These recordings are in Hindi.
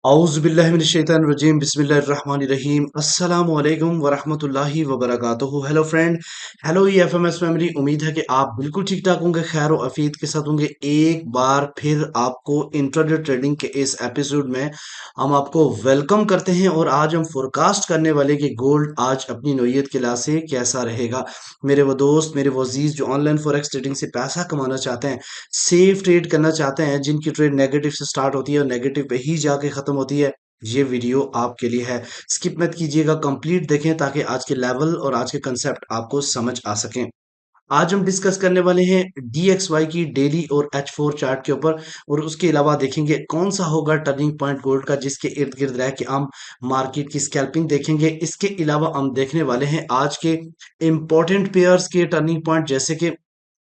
औज़ुबिल्लाहिमिनश्शैतानिर्रजीम बिस्मिल्लाहिर्रहमानिर्रहीम अस्सलामु अलैकुम वरहमतुल्लाहि वबरकातुहू। Hello friend, hello EFMS family. उम्मीद है कि आप बिल्कुल ठीक ठाक होंगे, खैर और आफियत के साथ होंगे। एक बार फिर आपको इंट्राडे ट्रेडिंग के इस एपिसोड में हम आपको वेलकम करते हैं और आज हम फोरकास्ट करने वाले कि गोल्ड आज अपनी नौयत के लिहाज से कैसा रहेगा। मेरे वो दोस्त, मेरे वो अजीज जो ऑनलाइन फॉरेक्स ट्रेडिंग से पैसा कमाना चाहते हैं, सेफ ट्रेड करना चाहते हैं, जिनकी ट्रेड नेगेटिव से स्टार्ट होती है और नेगेटिव पे ही जाके खत्म होती है, ये वीडियो आपके लिए है। स्किप मत कीजिएगा, कंप्लीट देखें ताकि आज के लेवल और आज के कंसेप्ट आपको समझ आ सकें। आज हम डिस्कस करने वाले हैं DXY की डेली और H4 चार्ट के ऊपर, और उसके अलावा देखेंगे कौन सा होगा टर्निंग पॉइंट गोल्ड का जिसके इर्द गिर्द रह के हम मार्केट की स्कैल्पिंग देखेंगे। इसके अलावा हम देखने वाले हैं आज के इंपॉर्टेंट पेयर्स के टर्निंग पॉइंट, जैसे कि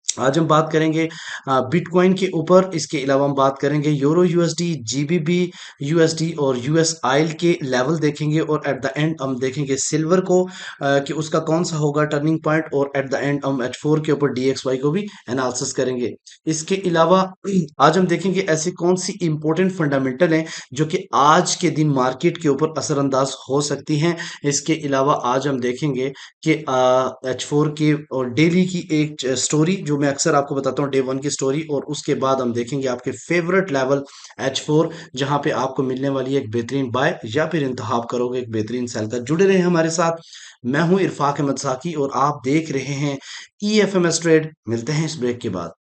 आज हम बात करेंगे बिटकॉइन के ऊपर। इसके अलावा हम बात करेंगे यूरो यूएसडी, जीबीबी यूएसडी और यूएस आयल के लेवल देखेंगे, और एट द एंड हम देखेंगे सिल्वर को कि उसका कौन सा होगा टर्निंग पॉइंट, और एट द एंड हम H4 के ऊपर DXY को भी एनालिसिस करेंगे। इसके अलावा आज हम देखेंगे ऐसी कौन सी इंपॉर्टेंट फंडामेंटल हैं जो कि आज के दिन मार्केट के ऊपर असरअंदाज हो सकती हैं। इसके अलावा आज हम देखेंगे कि H4 की और डेली की एक स्टोरी जो मैं अक्सर आपको बताता हूँ, डे वन की स्टोरी, और उसके बाद हम देखेंगे आपके फेवरेट लेवल H4, जहां पे आपको मिलने वाली है एक बेहतरीन बाय या फिर इंतखाब करोगे एक बेहतरीन सेल का। जुड़े रहे हमारे साथ। मैं हूं इरफाक अहमद साकी और आप देख रहे हैं EFMS ट्रेड। मिलते हैं इस ब्रेक के बाद।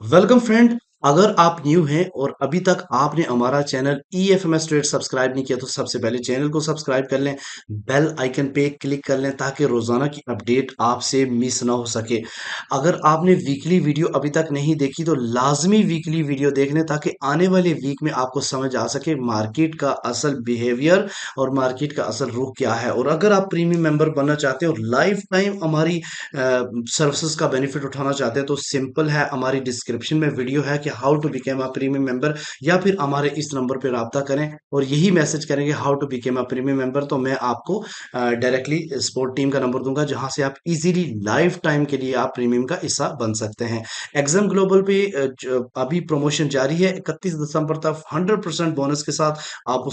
Welcome friend. अगर आप न्यू हैं और अभी तक आपने हमारा चैनल EFMS ट्रेड सब्सक्राइब नहीं किया तो सबसे पहले चैनल को सब्सक्राइब कर लें, बेल आइकन पे क्लिक कर लें ताकि रोजाना की अपडेट आपसे मिस ना हो सके। अगर आपने वीकली वीडियो अभी तक नहीं देखी तो लाजमी वीकली वीडियो देख लें ताकि आने वाले वीक में आपको समझ आ सके मार्केट का असल बिहेवियर और मार्केट का असल रुख क्या है। और अगर आप प्रीमियम मेंबर बनना चाहते हैं और लाइफ टाइम हमारी सर्विसेज का बेनिफिट उठाना चाहते हैं तो सिंपल है, हमारी डिस्क्रिप्शन में वीडियो है कि how to became a premium member, या फिर हमारे इस नंबर पर रब्ता करें और यही मैसेज करेंगे how to became a premium member, तो मैं आपको डायरेक्टली सपोर्ट टीम का नंबर दूंगा जहां से आप इजीली लाइफ टाइम के लिए आप प्रीमियम का हिस्सा बन सकते हैं। एग्जाम ग्लोबल पे अभी प्रमोशन जारी है, 31 दिसंबर तक 100% बोनस के साथ आप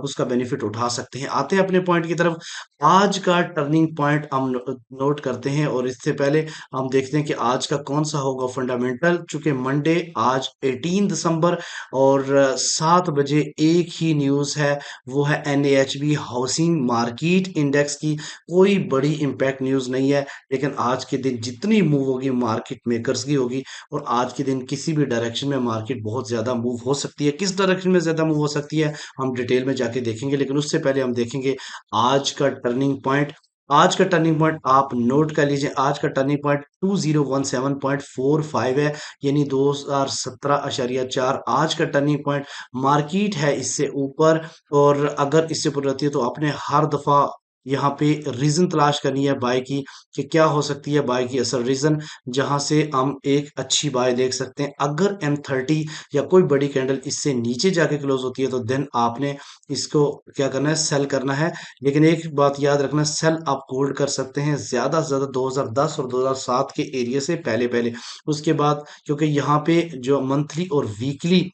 उसका बेनिफिट उठा सकते हैं। आते हैं अपने पॉइंट की तरफ। आज का टर्निंग पॉइंट हम नोट करते हैं, और इससे पहले हम देखते हैं कि आज का कौन सा होगा फंडामेंटल। चूंकि मंडे आज 18 दिसंबर, और 7 बजे एक ही न्यूज है, वो है NAHB हाउसिंग मार्केट इंडेक्स की। कोई बड़ी इंपैक्ट न्यूज नहीं है, लेकिन आज के दिन जितनी मूव होगी मार्केट मेकर्स की होगी, और आज के दिन किसी भी डायरेक्शन में मार्केट बहुत ज्यादा मूव हो सकती है। किस डायरेक्शन में ज्यादा मूव हो सकती है हम डिटेल में जाके देखेंगे, लेकिन उससे पहले हम देखेंगे आज का टर्निंग पॉइंट। आज का टर्निंग पॉइंट आप नोट कर लीजिए। आज का टर्निंग पॉइंट 2017.45 है, यानी 2017.4 आज का टर्निंग पॉइंट। मार्केट है इससे ऊपर, और अगर इससे ऊपर रहती है तो आपने हर दफा यहाँ पे रीजन तलाश करनी है बाय की, कि क्या हो सकती है बाय की असल रीजन, जहां से हम एक अच्छी बाय देख सकते हैं। अगर M30 या कोई बड़ी कैंडल इससे नीचे जाके क्लोज होती है तो देन आपने इसको क्या करना है, सेल करना है। लेकिन एक बात याद रखना, सेल आप होल्ड कर सकते हैं ज्यादा से ज्यादा 2010 और 2007 के एरिया से पहले पहले। उसके बाद क्योंकि यहाँ पे जो मंथली और वीकली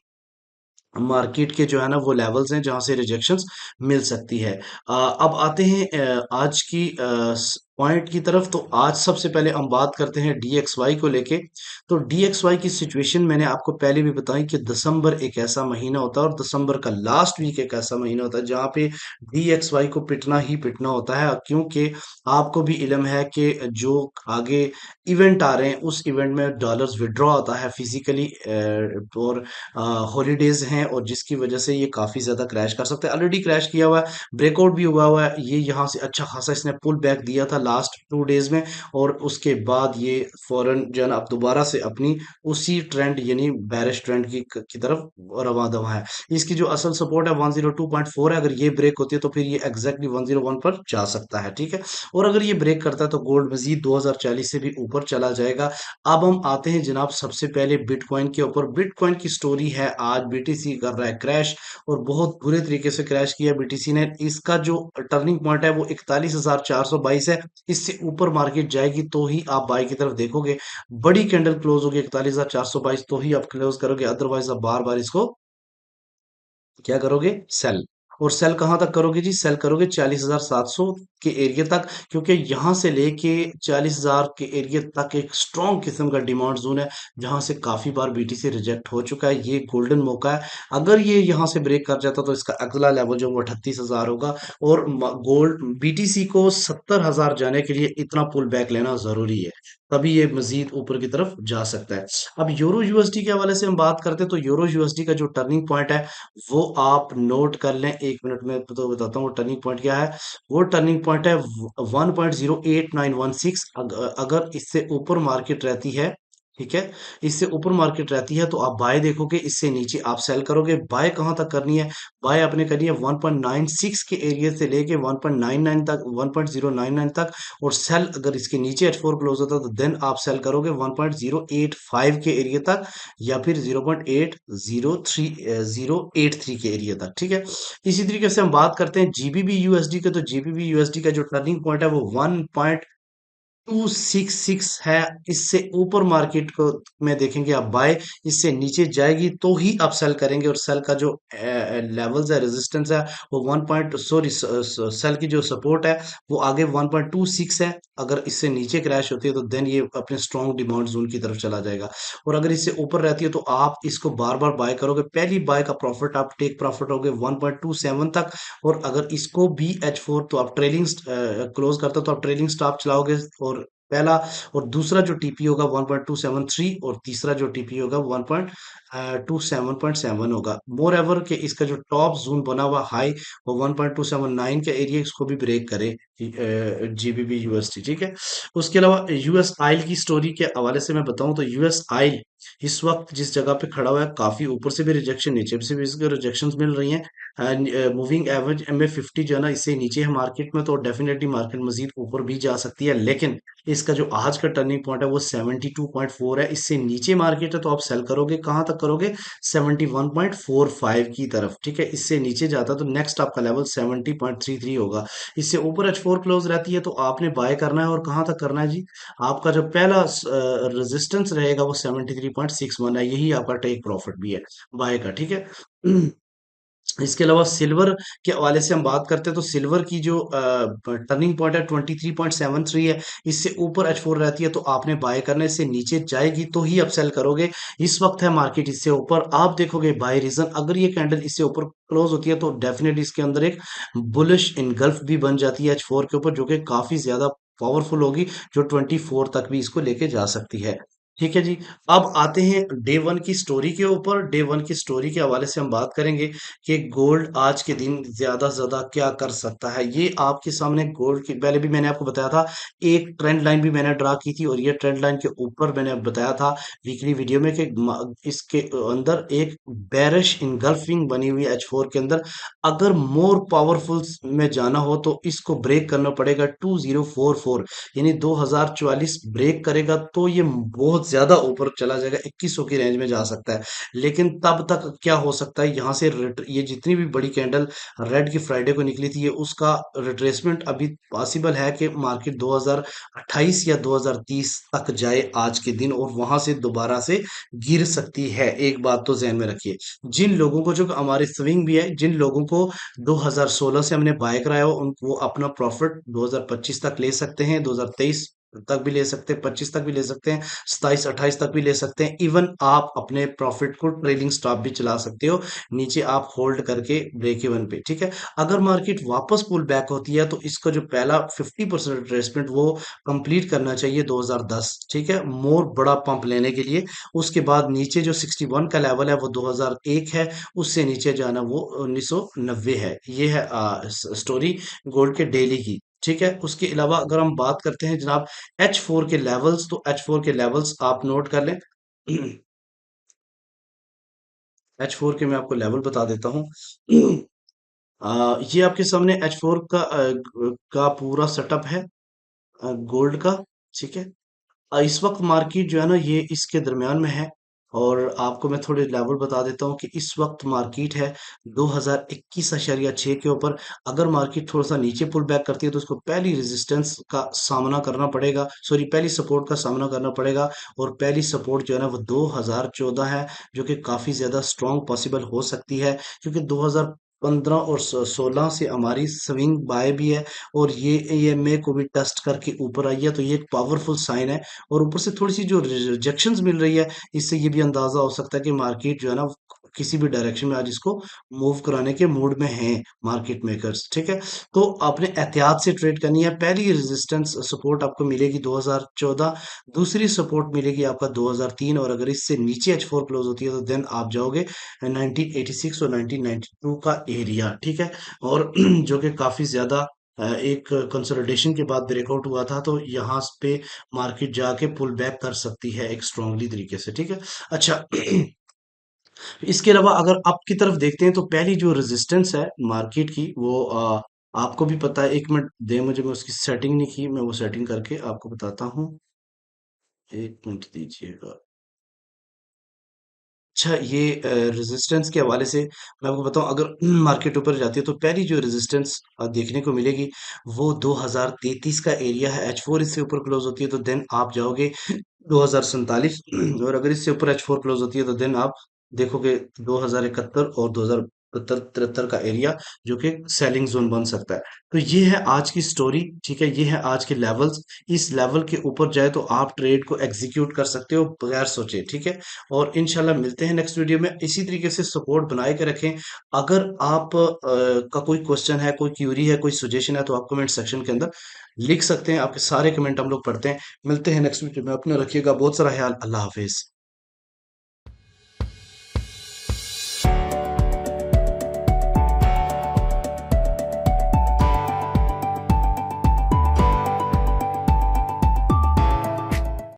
मार्केट के जो है ना वो लेवल्स हैं जहां से रिजेक्शंस मिल सकती है। अब आते हैं आज की पॉइंट की तरफ। तो आज सबसे पहले हम बात करते हैं DXY को लेके। तो DXY की सिचुएशन मैंने आपको पहले भी बताई कि दिसंबर एक ऐसा महीना होता है, और दिसंबर का लास्ट वीक एक ऐसा महीना होता है जहां पे DXY को पिटना ही पिटना होता है, क्योंकि आपको भी इल्म है कि जो आगे इवेंट आ रहे हैं उस इवेंट में डॉलर्स विड्रॉ आता है फिजिकली, और हॉलीडेज हैं, और जिसकी वजह से ये काफी ज्यादा क्रैश कर सकता है। ऑलरेडी क्रैश किया हुआ है, ब्रेकआउट भी हुआ हुआ है। ये यहाँ से अच्छा खासा इसने पुल बैक दिया था लास्ट 2 डेज में, और उसके बाद ये फौरन जो है ना अब दोबारा से अपनी उसी ट्रेंड यानी बेरिश ट्रेंड की तरफ रवा दवा है। इसकी जो असल सपोर्ट है 102.4 है, अगर ये ब्रेक होती है तो फिर ये एग्जैक्टली 101 पर जा सकता है, ठीक है। और अगर ये ब्रेक करता है तो गोल्ड मजीद 2040 से भी ऊपर चला जाएगा। अब हम आते हैं जनाब सबसे पहले बिटकॉइन के ऊपर। बिटकॉइन की स्टोरी है, आज बीटीसी कर रहा है क्रैश, और बहुत बुरे तरीके से क्रैश किया बीटीसी ने। इसका जो टर्निंग पॉइंट है वो 41,422 है। इससे ऊपर मार्केट जाएगी तो ही आप बाई की तरफ देखोगे। बड़ी कैंडल क्लोज होगी 41,422 तो ही आप क्लोज करोगे, अदरवाइज आप बार बार इसको क्या करोगे, सेल। और सेल कहां तक करोगे जी, सेल करोगे 40,700 के एरिया तक, क्योंकि यहां से लेके 40,000 के एरिया तक एक स्ट्रॉन्ग किस्म का डिमांड जोन है, जहां से काफी बार बीटीसी रिजेक्ट हो चुका है। ये गोल्डन मौका है, अगर ये यहां से ब्रेक कर जाता तो इसका अगला लेवल जो वो 38,000 होगा। और गोल्ड बीटीसी को 70,000 जाने के लिए इतना पुल बैक लेना जरूरी है, तभी ये मजीद ऊपर की तरफ जा सकता है। अब यूरो यूएसडी के हवाले से हम बात करते हैं, तो यूरो यूएसडी का जो टर्निंग पॉइंट है वो आप नोट कर लें। 1 मिनट में तो बताता हूँ वो टर्निंग पॉइंट क्या है। वो टर्निंग पॉइंट है 1.08916। अगर इससे ऊपर मार्केट रहती है, ठीक है, इससे ऊपर मार्केट रहती है तो आप बाय देखोगे, इससे नीचे आप सेल करोगे। बाय कहां तक करनी है, बाय आपने करनी है 1.96 के एरिया से लेके 1.99 तक, 1.099 तक। और सेल अगर इसके नीचे H4 क्लोज होता है तो देन आप सेल करोगे 1.085 के एरिया तक, या फिर 0.803 के एरिया तक, ठीक है। इसी तरीके से हम बात करते हैं जीबीबी यूएसडी के, तो जीबीबी यूएसडी का जो टर्निंग पॉइंट है वो 1.266 है। इससे ऊपर मार्केट को में देखेंगे आप बाय, इससे नीचे जाएगी तो ही आप सेल करेंगे। और सेल का जो लेवल्स है, रेजिस्टेंस है, वो 1 पॉइंट सॉरी सेल की जो सपोर्ट है वो आगे 1.26 है। अगर इससे नीचे क्रैश होती है तो देन ये अपने स्ट्रॉन्ग डिमांड जोन की तरफ चला जाएगा। और अगर इससे ऊपर रहती है तो आप इसको बार बार बाय करोगे। पहली बाय का प्रॉफिट आप टेक प्रॉफिट होगे 1.27 तक। और अगर इसको भी H4 तो आप ट्रेलिंग क्लोज करते हो तो आप ट्रेलिंग स्टॉप चलाओगे। और पहला और दूसरा जो टीपी होगा 1.273, और तीसरा जो टीपी होगा 1.27.7 होगा। मोर एवर के इसका जो टॉप जोन बना हुआ हाई वो 1.279 के एरिया, इसको भी ब्रेक करे जीबीबी यूएसटी, ठीक है। उसके अलावा यूएस आइल की स्टोरी के हवाले से मैं बताऊं तो यूएस आइल इस वक्त जिस जगह पे खड़ा हुआ है, काफी ऊपर से भी रिजेक्शन, नीचे से भी इसके रिजेक्शन मिल रही हैं। मूविंग एवरेज MA50 जो है ना, इससे नीचे है मार्केट में, तो डेफिनेटली मार्केट मजीद ऊपर भी जा सकती है। लेकिन इसका जो आज का टर्निंग पॉइंट है वो 72.4 है। इससे नीचे मार्केट है तो आप सेल करोगे, कहां तक करोगे, 71.45 की तरफ, ठीक है। इससे नीचे जाता है तो नेक्स्ट आपका लेवल 70.33 होगा। इससे ऊपर H4 क्लोज रहती है तो आपने बाय करना है, और कहां तक करना है जी, आपका जो पहला रेजिस्टेंस रहेगा वो 73.61 है, यही आपका टेक प्रॉफिट भी है बाय का, ठीक है। इसके अलावा सिल्वर के हवाले से हम बात करते हैं, तो सिल्वर की जो टर्निंग पॉइंट है 23.73 है। इससे ऊपर H4 रहती है तो आपने बाय करना है, इससे नीचे जाएगी तो ही आप सेल करोगे। इस वक्त है मार्केट इससे ऊपर, आप देखोगे बाय रीजन। अगर ये कैंडल इससे ऊपर क्लोज होती है तो डेफिनेटली इसके अंदर एक बुलिश इनगल्फ भी बन जाती है H4 के ऊपर, जो कि काफी ज्यादा पावरफुल होगी, जो 24 तक भी इसको लेके जा सकती है, ठीक है जी। अब आते हैं डे वन की स्टोरी के ऊपर। डे वन की स्टोरी के हवाले से हम बात करेंगे कि गोल्ड आज के दिन ज्यादा से ज्यादा क्या कर सकता है। ये आपके सामने गोल्ड की, पहले भी मैंने आपको बताया था, एक ट्रेंड लाइन भी मैंने ड्रा की थी, और ये ट्रेंड लाइन के ऊपर मैंने बताया था वीकली वीडियो में कि इसके अंदर एक बेरिश इनगल्फिंग बनी हुई है H4 के अंदर। अगर मोर पावरफुल में जाना हो तो इसको ब्रेक करना पड़ेगा 2044, यानी 2044 ब्रेक करेगा तो ये बहुत ज्यादा ऊपर चला जाएगा, 2100 की रेंज में जा सकता है। लेकिन तब तक क्या हो सकता है, यहाँ से ये जितनी भी बड़ी कैंडल रेड की फ्राइडे को निकली थी, ये उसका रिट्रेसमेंट अभी पॉसिबल है कि मार्केट 2028 या 2030 तक जाए आज के दिन, और वहां से दोबारा से गिर सकती है। एक बात तो ध्यान में रखिए, जिन लोगों को, जो हमारे स्विंग भी है, जिन लोगों को 2016 से हमने बाय कराया हो, उन वो अपना प्रॉफिट 2025 तक ले सकते हैं, 2023 तक भी ले सकते हैं, 25 तक भी ले सकते हैं, 27 28 तक भी ले सकते हैं। इवन आप अपने प्रॉफिट को ट्रेलिंग स्टॉप भी चला सकते हो, नीचे आप होल्ड करके ब्रेक इवन पे, ठीक है। अगर मार्केट वापस पुल बैक होती है तो इसका जो पहला 50% रिट्रेसमेंट वो कंप्लीट करना चाहिए 2010, ठीक है, मोर बड़ा पंप लेने के लिए। उसके बाद नीचे जो 61 का लेवल है वो 2001 है, उससे नीचे जाना वो 1990 है। ये है स्टोरी गोल्ड के डेली की, ठीक है। उसके अलावा अगर हम बात करते हैं जनाब H4 के लेवल्स, तो H4 के लेवल्स आप नोट कर लें। H4 के मैं आपको लेवल बता देता हूँ। ये आपके सामने H4 का पूरा सेटअप है गोल्ड का। ठीक है। इस वक्त मार्केट जो है ना ये इसके दरमियान में है। और आपको मैं थोड़े लेवल बता देता हूँ कि इस वक्त मार्केट है 2021.6 के ऊपर। अगर मार्केट थोड़ा सा नीचे पुल बैक करती है तो उसको पहली रेजिस्टेंस का सामना करना पड़ेगा, सॉरी पहली सपोर्ट का सामना करना पड़ेगा। और पहली सपोर्ट जो है ना वो 2014 है, जो कि काफी ज्यादा स्ट्रॉन्ग पॉसिबल हो सकती है, क्योंकि 2015 और 16 से हमारी स्विंग बाय भी है। और ये EMA को भी टेस्ट करके ऊपर आई है, तो ये एक पावरफुल साइन है। और ऊपर से थोड़ी सी जो रिजेक्शंस मिल रही है, इससे ये भी अंदाजा हो सकता है कि मार्केट जो है ना किसी भी डायरेक्शन में आज इसको मूव कराने के मूड में हैं मार्केट मेकर्स। ठीक है। तो आपने एहतियात से ट्रेड करनी है। पहली रेजिस्टेंस सपोर्ट आपको मिलेगी 2014, दूसरी सपोर्ट मिलेगी आपका 2003, और अगर इससे नीचे H4 क्लोज होती है तो देन आप जाओगे 1986 और 1992 का एरिया। ठीक है। और जो कि काफी ज्यादा एक कंसोलिडेशन के बाद ब्रेकआउट हुआ था, तो यहाँ पे मार्केट जाके पुल बैक कर सकती है एक स्ट्रांगली तरीके से। ठीक है। अच्छा। इसके अलावा अगर आप की तरफ देखते हैं तो पहली जो रेजिस्टेंस है मार्केट की वो आपको भी पता है। एक मिनट दे मुझे, मैं उसकी सेटिंग नहीं की, मैं वो सेटिंग करके आपको बताता हूँ। एक मिनट दीजिएगा। अच्छा, ये रेजिस्टेंस के हवाले से मैं आपको बताऊं, अगर मार्केट ऊपर जाती है तो पहली जो रेजिस्टेंस देखने को मिलेगी वो 2033 का एरिया है। H4 इससे ऊपर क्लोज होती है तो देन आप जाओगे 2047। और अगर इससे ऊपर H4 क्लोज होती है तो देन आप देखोगे 2071 और 2073 का एरिया, जो कि सेलिंग जोन बन सकता है। तो ये है आज की स्टोरी। ठीक है। ये है आज के लेवल्स। इस लेवल के ऊपर जाए तो आप ट्रेड को एग्जीक्यूट कर सकते हो बगैर सोचे। ठीक है। और इंशाल्लाह मिलते हैं नेक्स्ट वीडियो में। इसी तरीके से सपोर्ट बनाए के रखें। अगर आप का कोई क्वेश्चन है, कोई क्यूरी है, कोई सजेशन है, तो आप कमेंट सेक्शन के अंदर लिख सकते हैं। आपके सारे कमेंट हम लोग पढ़ते हैं। मिलते हैं नेक्स्ट वीडियो में। अपना रखिएगा बहुत सारा ख्याल। अल्लाह हाफिज।